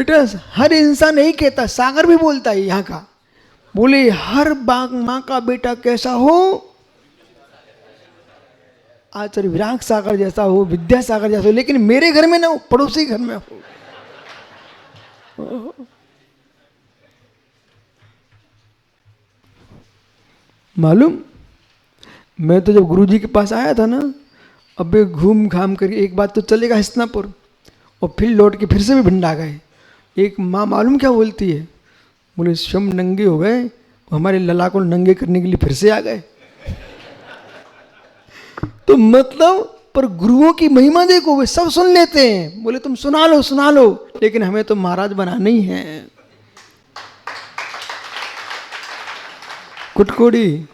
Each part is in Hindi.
बेटा हर इंसान नहीं कहता, सागर भी बोलता है यहाँ का, बोले हर बाग माँ का बेटा कैसा हो, आचार्य विराग सागर जैसा हो, विद्या सागर जैसा हो, लेकिन मेरे घर में ना हो, पड़ोसी घर में हो। मालूम, मैं तो जब गुरुजी के पास आया था ना, अबे घूम घाम करके एक बात तो चलेगा हस्तिनापुर, और फिर लौट के फिर से भी भिंडा गए। एक माँ मालूम क्या बोलती है, बोले स्वयं नंगे हो गए, हमारे लला को नंगे करने के लिए फिर से आ गए। तो मतलब पर गुरुओं की महिमा देखो, वे सब सुन लेते हैं, बोले तुम सुना लो, लेकिन हमें तो महाराज बनाना ही है। कुटकुड़ी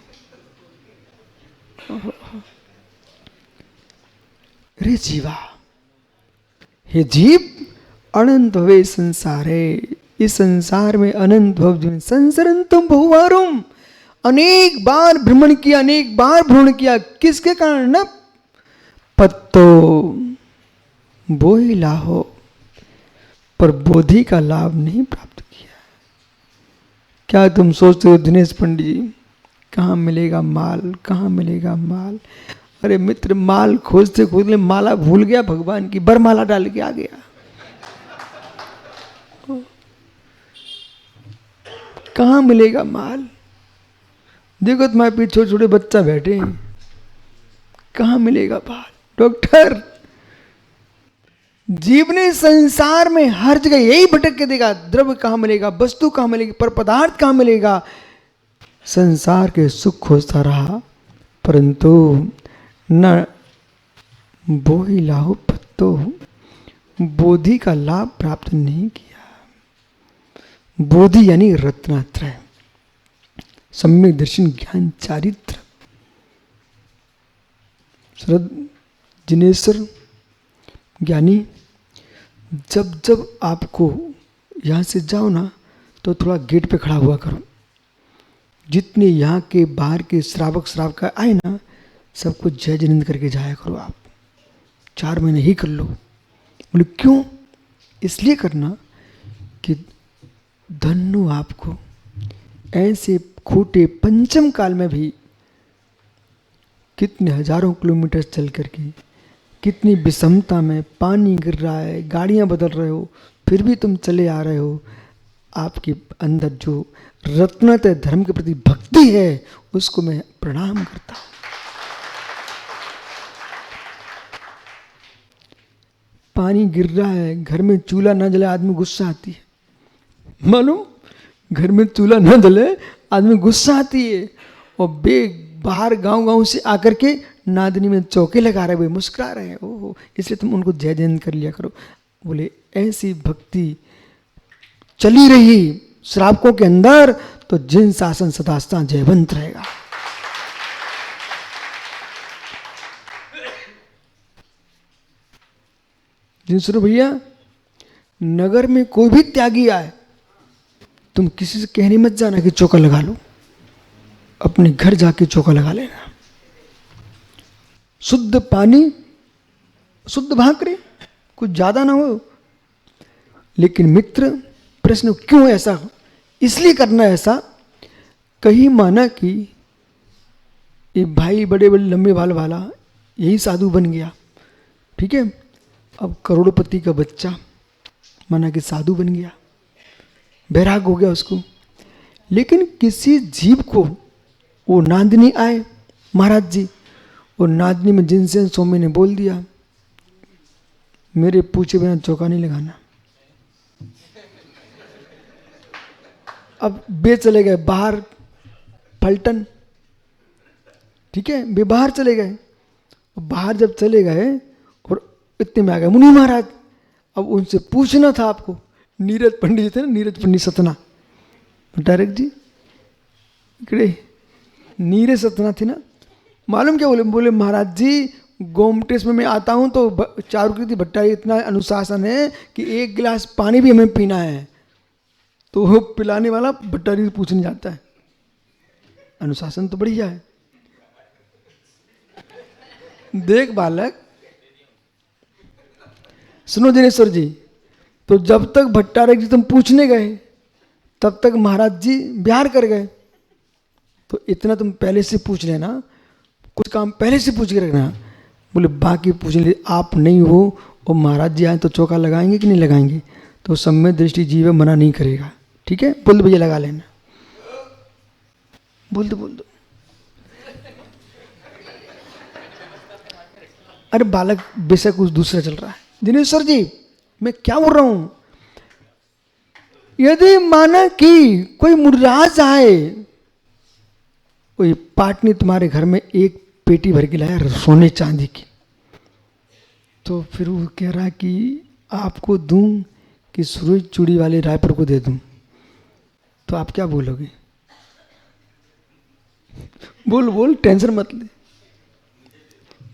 रे जीवा, हे जीव अनंत भवे संसार है, इस संसार में अनंत भव संसरंतुम बहुवारुम, अनेक बार भ्रमण किया, अनेक बार भ्रमण किया, किसके कारण न पत्तो बोई लाहो, पर बोधि का लाभ नहीं प्राप्त किया। क्या तुम सोचते हो दिनेश पंडित जी कहाँ मिलेगा माल, कहाँ मिलेगा माल? अरे मित्र, माल खोजते खोजते माला भूल गया भगवान की, बरमाला डाल के आ गया। कहाँ मिलेगा माल? देखो तुम्हारे पीछे छोटे छोटे बच्चा बैठे हैं, कहाँ मिलेगा माल? डॉक्टर, जीव ने संसार में हर जगह यही भटक के देखा, द्रव्य कहाँ मिलेगा, वस्तु कहाँ मिलेगी, पर पदार्थ कहाँ मिलेगा, संसार के सुख खोजता रहा, परंतु न बोहि लाहो पत्तो, बोधि का लाभ प्राप्त नहीं किया। बोधि यानी रत्नात्रय, सम्यक दर्शन, ज्ञान, चारित्र। शरद जिनेश्वर ज्ञानी, जब जब आपको यहाँ से जाओ ना तो थोड़ा गेट पे खड़ा हुआ करो, जितने यहाँ के बाहर के श्रावक श्रावका आए ना, सबको जय जिनेंद्र करके जाया करो। आप 4 महीने ही कर लो। बोले क्यों? इसलिए करना कि धन्नो आपको ऐसे खोटे पंचम काल में भी कितने हजारों किलोमीटर चल करके, कितनी विषमता में, पानी गिर रहा है, गाड़ियां बदल रहे हो, फिर भी तुम चले आ रहे हो। आपके अंदर जो रत्नतः धर्म के प्रति भक्ति है, उसको मैं प्रणाम करता हूं। पानी गिर रहा है, घर में चूल्हा न जले, आदमी गुस्सा आती है। मालूम, घर में चूल्हा न जले आदमी गुस्सा आती है। और बाहर गांव से आकर के नादनी में चौके लगा रहे हुए मुस्कुरा रहे हैं, ओहो, इसलिए तुम उनको जय जयंत कर लिया करो। बोले ऐसी भक्ति चली रही श्रावकों के अंदर तो जिन शासन सदास्ता जयवंत रहेगा। जिन सुनो भैया, नगर में कोई भी त्यागी आए, तुम किसी से कहने मत जाना कि चौका लगा लो, अपने घर जाके चौका लगा लेना। शुद्ध पानी, शुद्ध भाकरे, कुछ ज्यादा ना हो। लेकिन मित्र, प्रश्न क्यों ऐसा? इसलिए करना ऐसा, कहीं माना कि ये भाई बड़े बड़े लंबे बाल वाला यही साधु बन गया, ठीक है, अब करोड़पति का बच्चा माना कि साधु बन गया, बैराग हो गया उसको। लेकिन किसी जीव को वो नांदनी आए महाराज जी, और नांदनी में जिनसे स्वामी ने बोल दिया, मेरे पूछे बिना चौका नहीं लगाना। अब बे चले गए बाहर पलटन, ठीक है, बे बाहर चले गए। बाहर जब चले गए और इतने में आ गए मुनि महाराज। अब उनसे पूछना था आपको, नीरज पंडित थे ना, नीरज पंडित सतना, डायरेक्ट जी इकड़े नीरज सतना थे ना, मालूम क्या बोले? बोले महाराज जी, गोमटेश में मैं आता हूँ तो चारुकृति भट्टाचार्य इतना अनुशासन है कि 1 गिलास पानी भी हमें पीना है तो वो पिलाने वाला भट्टाचार्य से पूछने जाता है। अनुशासन तो बढ़िया है। देख बालक, सुनो दिनेश्वर जी, तो जब तक भट्टारक जी तुम पूछने गए तब तक महाराज जी बिहार कर गए। तो इतना तुम पहले से पूछ लेना, कुछ काम पहले से पूछ के रखना। बोले बाकी पूछ ले, आप नहीं हो और महाराज जी आए तो चौका लगाएंगे कि नहीं लगाएंगे? तो सम्यक दृष्टि जीव मना नहीं करेगा। ठीक है, बोल दो भैया लगा लेना, बोल दो। अरे बालक बेशक कुछ दूसरा चल रहा है। दिनेश्वर जी मैं क्या बोल रहा हूं, यदि माना कि कोई मुर्राज आए, कोई पाटनी तुम्हारे घर में एक पेटी भर के लाया सोने चांदी की, तो फिर वो कह रहा कि आपको दूं कि सूरज चूड़ी वाले रायपुर को दे दूं, तो आप क्या बोलोगे? बोल टेंशन मत ले,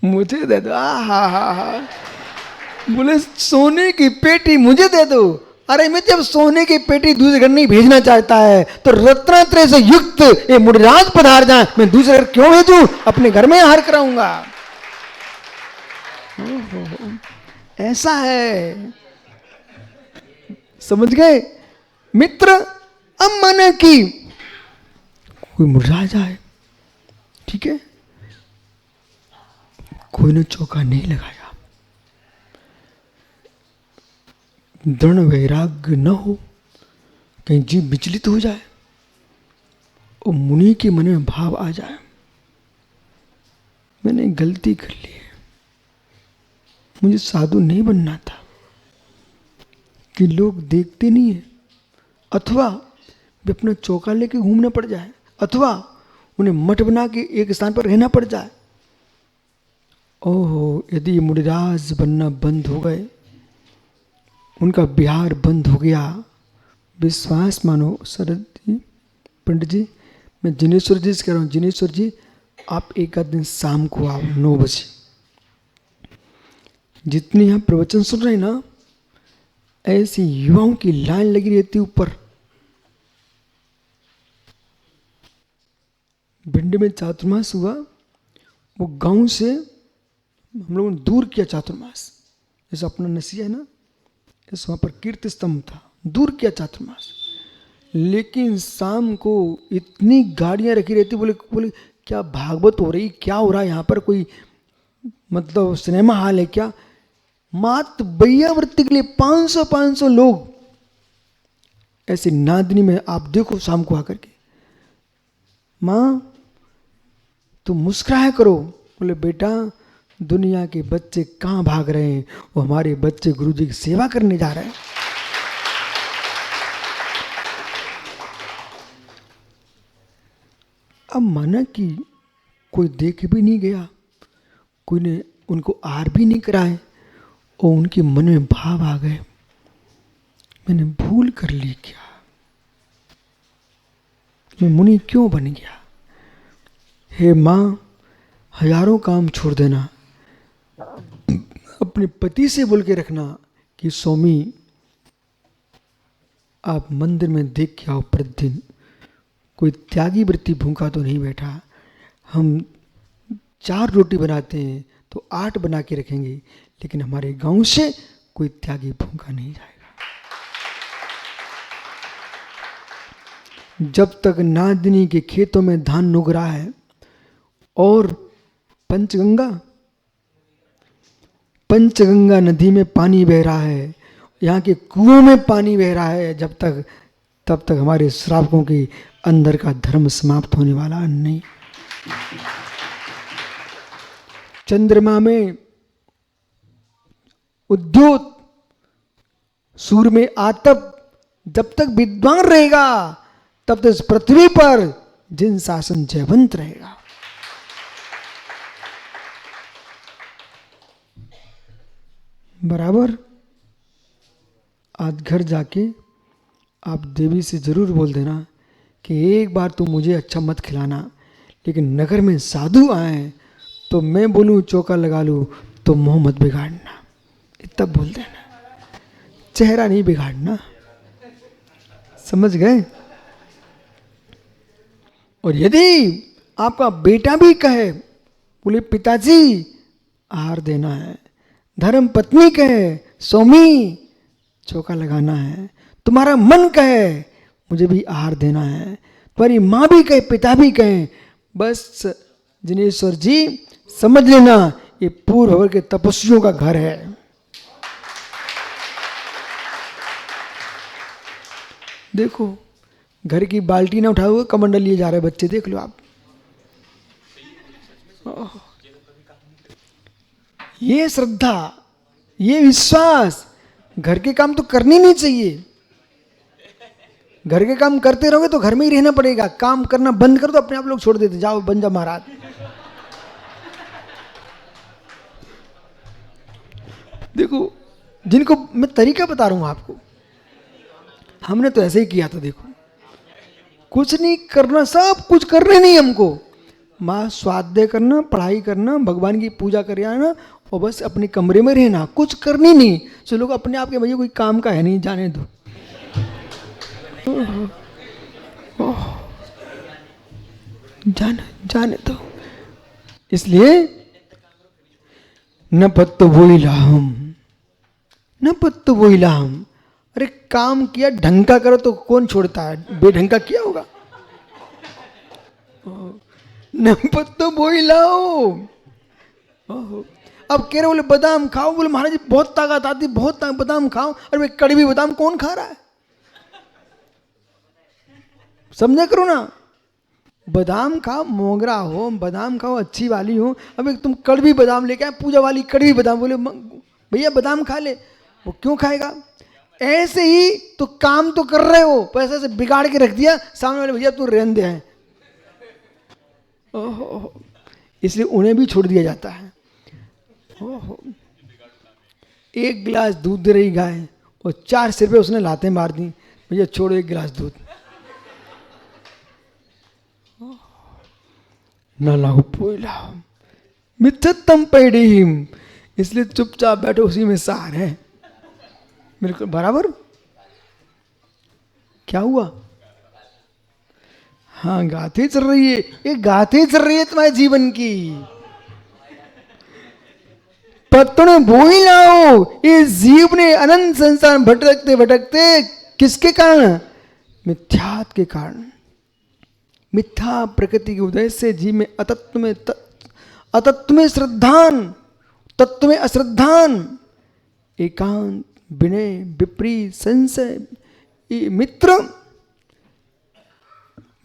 मुझे दे दो। हा बोले सोने की पेटी मुझे दे दो। अरे मैं जब सोने की पेटी दूसरे घर नहीं भेजना चाहता है तो रत्नात्रय से युक्त ये मुर्राज पधार जाए, मैं दूसरे घर क्यों भेजूं? अपने घर में हार कराऊंगा। ऐसा है, समझ गए मित्र? अब माने कि कोई मुर्राज आए, ठीक है, कोई ने चौका नहीं लगाया, दृढ़ वैराग्य न हो, कहीं जीव विचलित हो जाए और मुनि के मन में भाव आ जाए मैंने गलती कर ली है, मुझे साधु नहीं बनना था, कि लोग देखते नहीं है, अथवा वे अपना चौका लेके घूमना पड़ जाए, अथवा उन्हें मठ बना के एक स्थान पर रहना पड़ जाए। ओहो, यदि मुनिराज बनना बंद हो गए, उनका बिहार बंद हो गया, विश्वास मानो। शरद जी, पंडित जी, मैं जिनेश्वर जी से कह रहा हूँ, जिनेश्वर जी आप एक आध दिन शाम को आओ 9 बजे। जितनी यहाँ प्रवचन सुन रहे हैं ना, ऐसी युवाओं की लाइन लगी रहती ऊपर। भिंड में चातुर्मास हुआ, वो गांव से हम लोगों ने दूर किया चातुर्मास, जैसे अपना नसिया है ना, जैसे वहाँ पर कीर्ति स्तंभ था, दूर किया चातुर्मास। लेकिन शाम को इतनी गाड़ियाँ रखी रहती, बोले क्या भागवत हो रही, क्या हो रहा है यहाँ पर, कोई मतलब सिनेमा हॉल है क्या? मात्र बैयावृत्ति के लिए 500 लोग ऐसे नादनी में, आप देखो शाम को आकर के। माँ तुम मुस्कुराया करो। बोले बेटा दुनिया के बच्चे कहाँ भाग रहे हैं, वो हमारे बच्चे गुरुजी की सेवा करने जा रहे हैं। अब माना कि कोई देख भी नहीं गया, कोई ने उनको आहार भी नहीं कराए और उनके मन में भाव आ गए, मैंने भूल कर ली क्या, मैं मुनि क्यों बन गया? हे माँ हजारों काम छोड़ देना, अपने पति से बोल के रखना कि स्वामी आप मंदिर में देख के आओ प्रतिदिन, कोई त्यागी वृत्ति भूखा तो नहीं बैठा, हम 4 रोटी बनाते हैं तो 8 बना के रखेंगे, लेकिन हमारे गांव से कोई त्यागी भूखा नहीं जाएगा। जब तक नादिनी के खेतों में धान नुग रहा है और पंचगंगा नदी में पानी बह रहा है, यहाँ के कुओं में पानी बह रहा है, तब तक हमारे श्रावकों के अंदर का धर्म समाप्त होने वाला नहीं। चंद्रमा में उद्योत, सूर्य में आतप, जब तक विद्वान रहेगा तब तक इस पृथ्वी पर जिन शासन जयवंत रहेगा। बराबर। आज घर जाके आप देवी से जरूर बोल देना कि एक बार तो मुझे अच्छा मत खिलाना, लेकिन नगर में साधु आए तो मैं बोलूँ चौका लगा लूँ तो मुंह मत बिगाड़ना, इतना बोल देना, चेहरा नहीं बिगाड़ना, समझ गए? और यदि आपका बेटा भी कहे, बोले पिताजी आहार देना है, धर्म पत्नी कहे स्वामी चौका लगाना है, तुम्हारा मन कहे मुझे भी आहार देना है, तुम्हारी माँ भी कहे पिता भी कहे, बस जिनेश्वर जी समझ लेना ये पूर्व भवर के तपस्वियों का घर है। देखो घर की बाल्टी ना उठाए हुए कमंडल लिए जा रहे बच्चे, देख लो आप। ये श्रद्धा, ये विश्वास, घर के काम तो करनी नहीं चाहिए। घर के काम करते रहोगे तो घर में ही रहना पड़ेगा, काम करना बंद कर दो अपने आप लोग छोड़ देते, जाओ बन जा महाराज। देखो जिनको मैं तरीका बता रहा हूं आपको, हमने तो ऐसे ही किया था। देखो कुछ नहीं करना, सब कुछ करना नहीं हमको, माँ स्वाध्याय करना, पढ़ाई करना, भगवान की पूजा कर आना और बस अपने कमरे में रहना, कुछ करनी नहीं। सो लोग अपने आप के भैया कोई काम का है नहीं, जाने दो। जाने दो। इसलिए न पत्तो वोइलाहम, न पत्तो वोइलाहम। अरे काम किया ढंग का करो तो कौन छोड़ता है, बेढंग का किया होगा। न पत्तो वोइलाओ। अब कह रहे बोले बादाम खाओ, बोले महाराज जी बहुत ताकत आती, बहुत ताकत, बादाम खाओ। अरे भाई कड़वी बादाम कौन खा रहा है, समझा करो ना। बादाम खाओ, मोगरा हो, बादाम खाओ अच्छी वाली हो। अब एक तुम कड़वी बादाम लेके आए, पूजा वाली कड़वी बादाम, बोले भैया बादाम खा ले, वो क्यों खाएगा। ऐसे ही तो काम तो कर रहे हो, पैसे से बिगाड़ के रख दिया, सामने वाले भैया तू रहने दे हैं। ओहो, इसलिए उन्हें भी छोड़ दिया जाता है। ओहो, एक गिलास दूध दे रही गाय और 400 रुपये उसने लाते मार दी, भैया छोड़ो एक गिलास दूध। न लाओ पोइला मिथ्यतम पैडीम, इसलिए चुपचाप बैठो, उसी में सार है बिल्कुल बराबर। क्या हुआ, हाँ गाथे चल रही है, ये गाथे चल रही है तुम्हारे जीवन की। पत्तों बोई लाओ, इस जीव ने अनंत संसार भटकते भटकते किसके कारण, मिथ्यात के कारण। मिथ्या प्रकृति के उदय से जीव में अतत्व में श्रद्धान, तत्व में अश्रद्धान, एकांत, विनय, विपरीत, संशय, मित्र,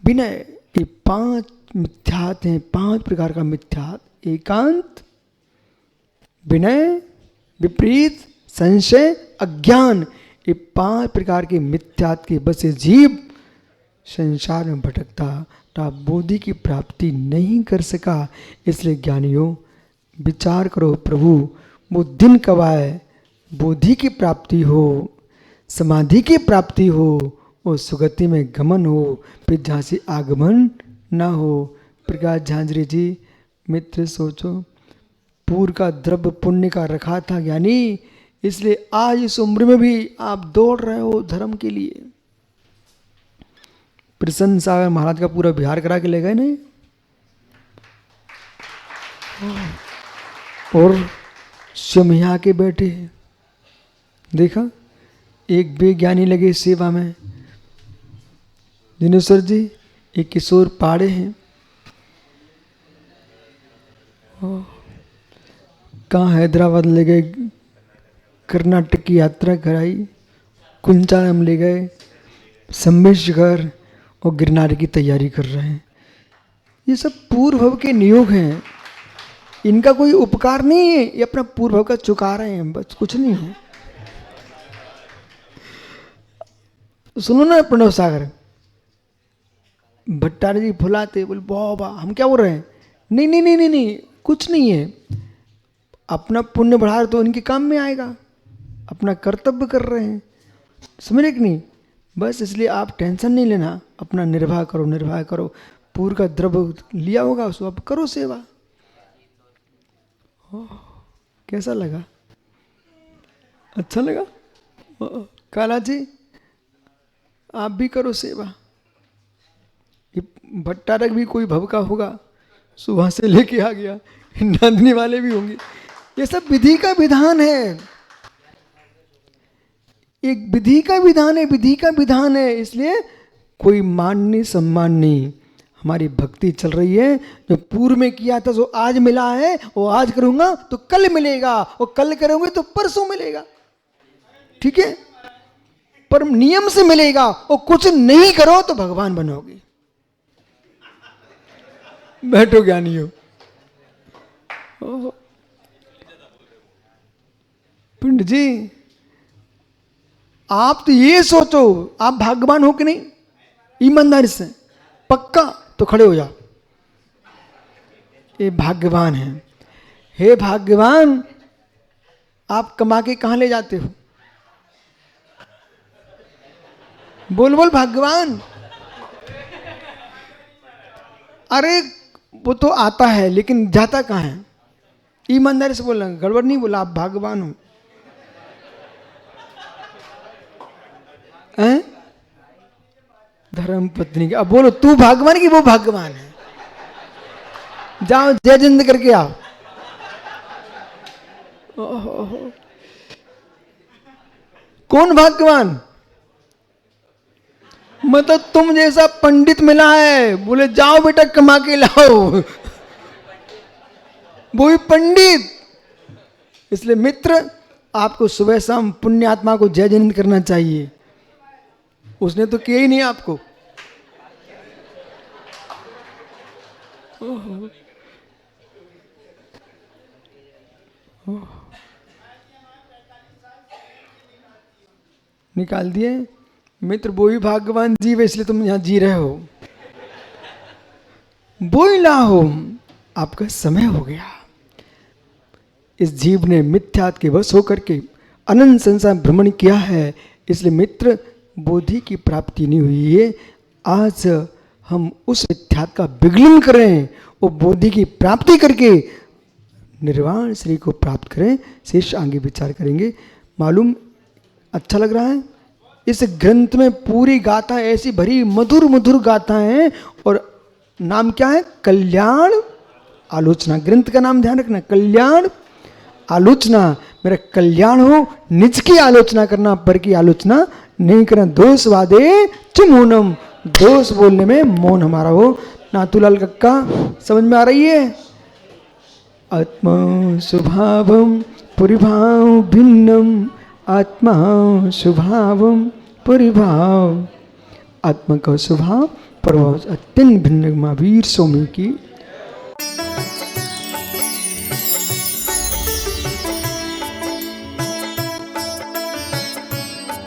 विनय, ये 5 मिथ्यात हैं, 5 प्रकार का मिथ्यात। एकांत, विनय, विपरीत, संशय, अज्ञान, ये 5 प्रकार के मिथ्यात के बसे जीव संसार में भटकता बोधि की प्राप्ति नहीं कर सका। इसलिए ज्ञानियों विचार करो प्रभु, वो दिन कब आए बोधि की प्राप्ति हो, समाधि की प्राप्ति हो और सुगति में गमन हो, फिर जहाँ से आगमन ना हो। प्रकाश झांझरी जी मित्र सोचो, पूर्व का द्रव्य पुण्य का रखा था ज्ञानी, इसलिए आज इस उम्र में भी आप दौड़ रहे हो धर्म के लिए। प्रसन्न सागर महाराज का पूरा बिहार करा के ले गए नहीं, और स्वयं यहाँ के बैठे देखा, एक बेज्ञानी लगे सेवा में। दिनेश्वर जी एक किशोर पाड़े हैं, कहाँ हैदराबाद ले गए, कर्नाटक की यात्रा कराई, कुंचालम ले गए, सम्मेशगर और गिरनार की तैयारी कर रहे हैं। ये सब पूर्व भव के नियोग हैं, इनका कोई उपकार नहीं है, ये अपना पूर्व भव का चुका रहे हैं, बस कुछ नहीं है। सुनो ना प्रणव सागर, भट्टारी जी फुलाते बोले बाबा हम क्या बोल रहे हैं, नहीं नहीं नहीं नहीं नहीं कुछ नहीं है, अपना पुण्य बढ़ा रहे तो इनके काम में आएगा, अपना कर्तव्य कर रहे हैं, समझ रहे कि नहीं। बस इसलिए आप टेंशन नहीं लेना, अपना निर्वाह करो, निर्वाह करो। पूर्व का द्रव्य लिया होगा उसको आप करो सेवा। कैसा लगा, अच्छा लगा। काला जी आप भी करो सेवा। ये भट्टारक भी कोई भव का होगा, सुबह से लेके आ गया, नांदनी वाले भी होंगे। ये सब विधि का विधान है, एक विधि का विधान है, विधि का विधान है, इसलिए कोई मान नहीं सम्मान नहीं। हमारी भक्ति चल रही है, जो पूर्व में किया था जो आज मिला है वो आज करूंगा तो कल मिलेगा, और कल करोगे तो परसों मिलेगा, ठीक है, पर नियम से मिलेगा। और कुछ नहीं करो तो भगवान बनोगे। बैठो ज्ञानी हो। पिंड जी, आप तो ये सोचो आप भाग्यवान हो कि नहीं, ईमानदारी से पक्का तो खड़े हो जाओ। ये भाग्यवान है। हे भाग्यवान, आप कमा के कहां ले जाते हो? बोल बोल भाग्यवान। अरे वो तो आता है लेकिन जाता कहाँ है? ईमानदारी से बोलना, गड़बड़ नहीं बोला, आप भाग्यवान हो। धर्म पत्नी के, अब बोलो तू भाग्यवान की वो भाग्यवान है? जाओ जय जिंद करके आओ। कौन भाग्यवान? मतलब तुम जैसा पंडित मिला है, बोले जाओ बेटा कमा के लाओ, वो भी पंडित। इसलिए मित्र, आपको सुबह शाम पुण्य आत्मा को जय जिंद करना चाहिए। उसने तो किया ही नहीं आपको। निकाल दिए मित्र, वो ही भाग्यवान जीव, इसलिए तुम यहां जी रहे हो। वो ही ला हो, आपका समय हो गया। इस जीव ने मिथ्यात के वश होकर के अनंत संसार भ्रमण किया है, इसलिए मित्र बोधि की प्राप्ति नहीं हुई है। आज हम उस मिथ्यात का विगलन करें और बोधि की प्राप्ति करके निर्वाण श्री को प्राप्त करें। शेष आगे विचार करेंगे। मालूम अच्छा लग रहा है? इस ग्रंथ में पूरी गाथा ऐसी भरी मधुर मधुर गाथा है, और नाम क्या है? कल्याण आलोचना। ग्रंथ का नाम ध्यान रखना, कल्याण आलोचना। मेरा कल्याण हो, निज की आलोचना करना, पर की आलोचना नहीं करना। दोष वादे चुमोनम, दोष बोलने में मौन हमारा हो। नाथूलाल कक्का समझ में आ रही है? आत्मा स्वभावम परिभाव भिन्नम, आत्मा स्वभावम परिभाव। आत्मा का स्वभाव प्रभाव अत्यंत भिन्न। महावीर स्वामी की